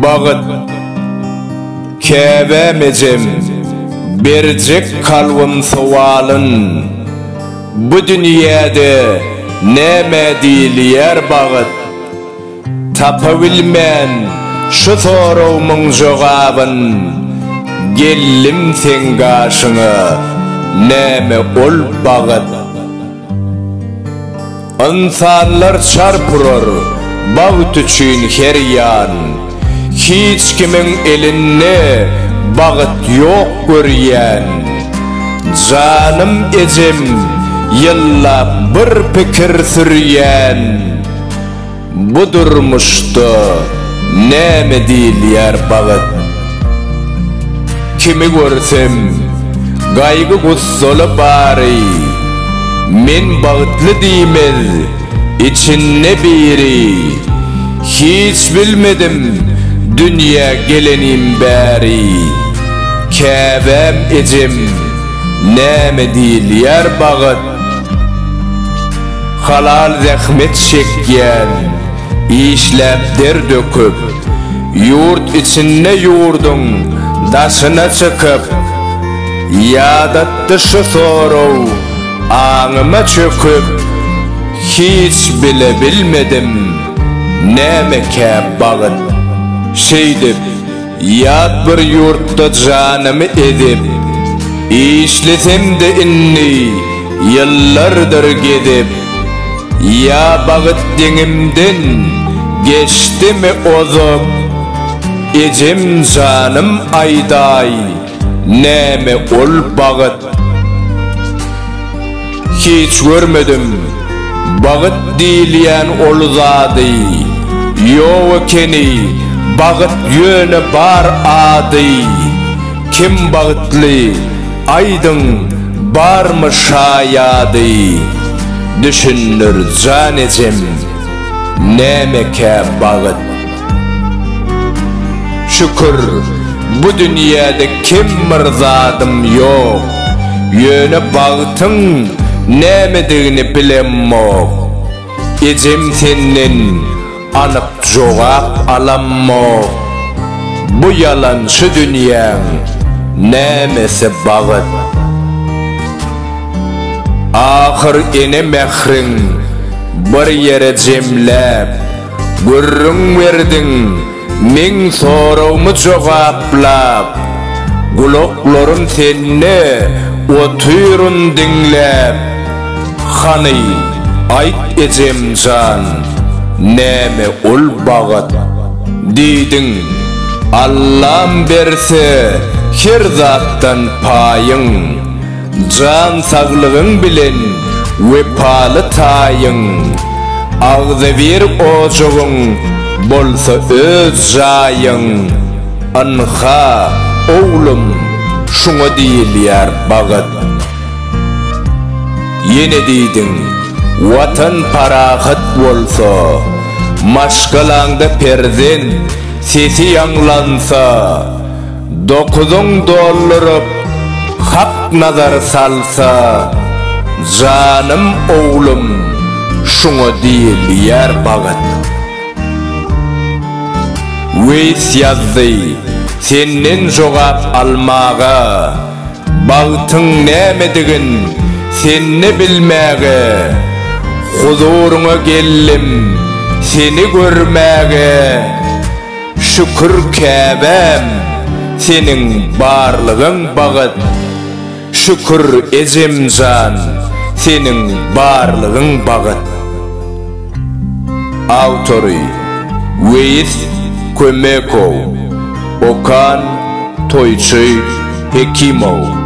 Bağıt kevemecem bercek kalbim sualın. Bu dünyada neme değil yer bağıt. Tapabilmen şu sorumun cevabın. Gellim sen karşına neme ol bağıt. İnsanlar çarpırır bağıt için her yan. Hiç kimin eline bağıt yok göryen. Canım ecem yılla bir fikir süryen. Bu durmuştu neme değil yer bağıt. Kimi görsem gaygı gussolu bari. Men bağıtlı değmez içinne biri. Hiç bilmedim dünya gelenim bari. Kevem ecem neme değil yer bağıt. Halal zahmet çekyen, işlep der döküp, yurt içinne yurdun daşına çıkıp, yadatdı şu soru ağıma çöküp. Hiç bile bilmedim neme kep bağıt. Şeydip yad bir yurtta canımı edip, işlesem de inni yıllardır gidip. Ya bağıt denimden geçti mi ozup, ecem canım ayday neme ol bağıt. Hiç görmedim bağıt dileyen ol zadı. Yok keni bağıt yönü bar adı. Kim bağıtlı aydın bar mı şayadı. Düşünür can ecem neme kep bağıt. Şükür bu dünyada kim mırzadım yok. Yönü bağıtın nemediğini bilemmo. Ecem senden anıp cevap alammo. Bu yalan şu dünyanın nemesi bağıt. Ahır ene mehrin bir yere cemlep, gürrün verdin min sorumu cevaplap. Kulaklarım senne oturun dinlep. Hani ayt ecem can neme ol bağıt. Didin Allah'ım berse her zattan payın. Can sağlığın bilen vepalı tayın. Ağzı bir ocuğun bolsa öz jayın. Anha oğlum şuna değil yer bağıt. Yine deydin vatan parahat bolsa, maşgalanda perden sesi yanlansa, $9 hak nazar salsa, canım oğlum şuna değil yer bağıt. Veys yazdı senin cevap almağa, bağıtın nemedigin seni bilmeğe. Huzuruna geldim seni görmeğe. Şükür kevem senin varlığın bağıt. Şükür ecem can senin varlığın bağıt. Autori Veys Kömekov, Okan Toyçu Hekimov.